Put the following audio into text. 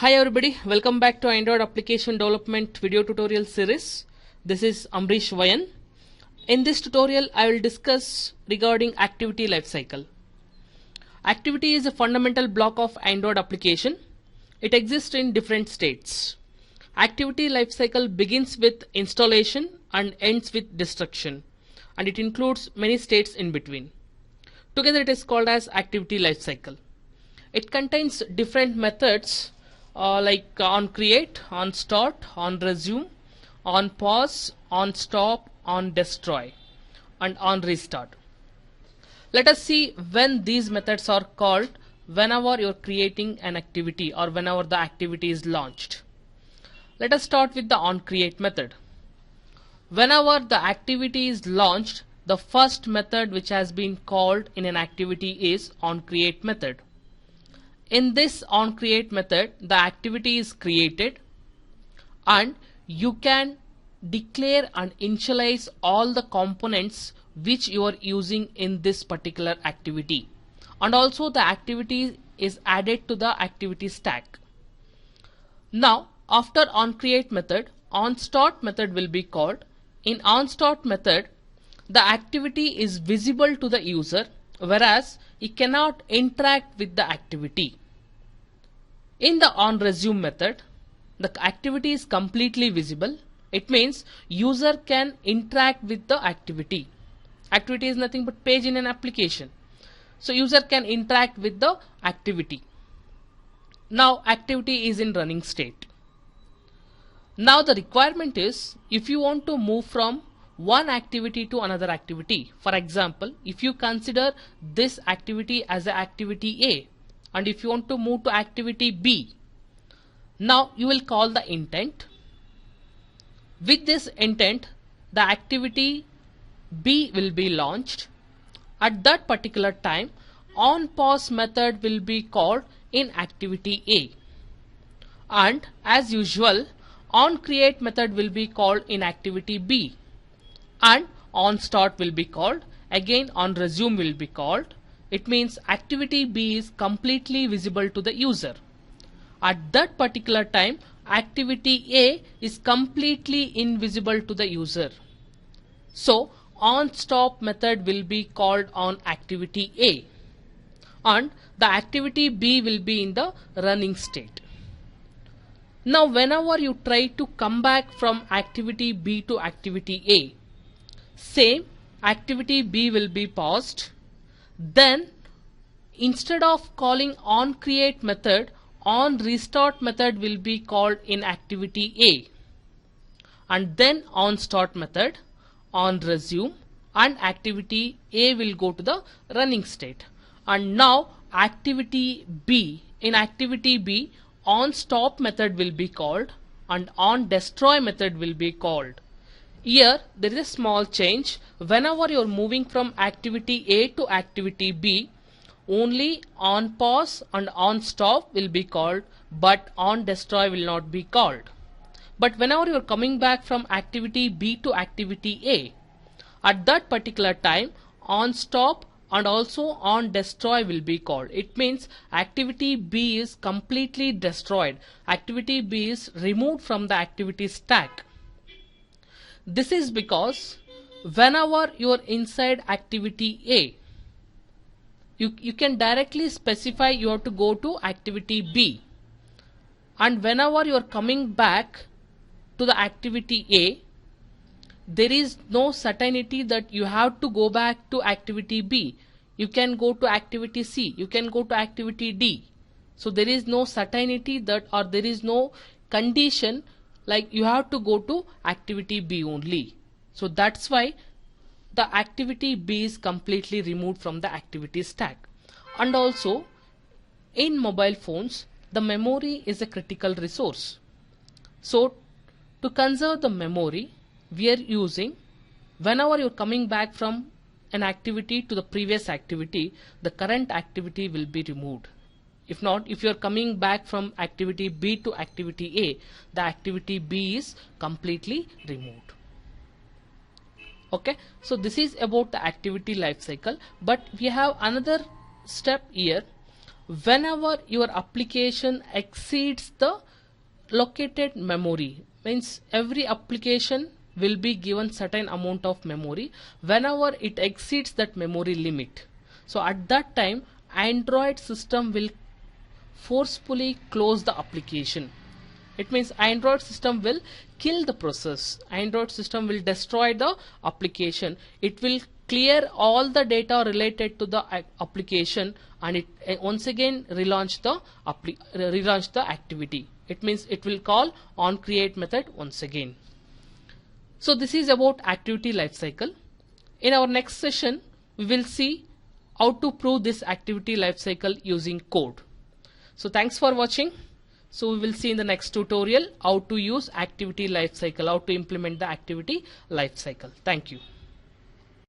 Hi everybody, welcome back to Android application development video tutorial series. This is Amrish Vayan. In this tutorial I will discuss regarding activity lifecycle. Activity is a fundamental block of Android application. It exists in different states. Activity lifecycle begins with installation and ends with destruction, and it includes many states in between. Together it is called as activity lifecycle. It contains different methods like on create, on start, on resume, on pause, on stop, on destroy, and on restart. Let us see when these methods are called whenever you are creating an activity or whenever the activity is launched. Let us start with the on create method. Whenever the activity is launched, the first method which has been called in an activity is on create method. In this on create method, the activity is created and you can declare and initialize all the components which you are using in this particular activity, and also the activity is added to the activity stack. Now after on create method, on start method will be called. In on start method, the activity is visible to the user, whereas he cannot interact with the activity. In the on resume method, the activity is completely visible. It means user can interact with the activity. Activity is nothing but page in an application. So user can interact with the activity. Now activity is in running state. Now the requirement is, if you want to move from one activity to another activity, for example, if you consider this activity as a activity A, and if you want to move to activity B, now you will call the intent. With this intent, the activity B will be launched. At that particular time, on pause method will be called in activity A, and as usual, on create method will be called in activity B, and on start will be called. Again on resume will be called. It means activity B is completely visible to the user. At that particular time, activity A is completely invisible to the user. So on stop method will be called on activity A, and the activity B will be in the running state. Now whenever you try to come back from activity B to activity A, same activity B will be paused. Then instead of calling on create method, on restart method will be called in activity A, and then on start method, on resume, and activity A will go to the running state. And now activity B, in activity B, on stop method will be called and on destroy method will be called. Here there is a small change. Whenever you are moving from activity A to activity B, only on pause and on stop will be called, but on destroy will not be called. But whenever you are coming back from activity B to activity A, at that particular time, on stop and also on destroy will be called. It means activity B is completely destroyed. Activity B is removed from the activity stack. This is because whenever you are inside activity A, you can directly specify you have to go to activity B, and whenever you are coming back to the activity A, there is no certainty that you have to go back to activity B. You can go to activity C, you can go to activity D. So there is no certainty that, or there is no condition like you have to go to activity B only. So that's why the activity B is completely removed from the activity stack. And also in mobile phones, the memory is a critical resource. So to conserve the memory, we are using, whenever you are coming back from an activity to the previous activity, the current activity will be removed. If not, if you are coming back from activity B to activity A, the activity B is completely removed. Okay, so this is about the activity life cycle, but we have another step here. whenever your application exceeds the located memory, means every application will be given certain amount of memory. Whenever it exceeds that memory limit, so at that time Android system will forcefully close the application. It means Android system will kill the process. Android system will destroy the application. It will clear all the data related to the application, and it once again relaunch the activity. It means it will call on create method once again. So this is about activity lifecycle. In our next session, we will see how to prove this activity lifecycle using code. So thanks for watching. So we will see in the next tutorial how to use activity lifecycle, how to implement the activity lifecycle. Thank you.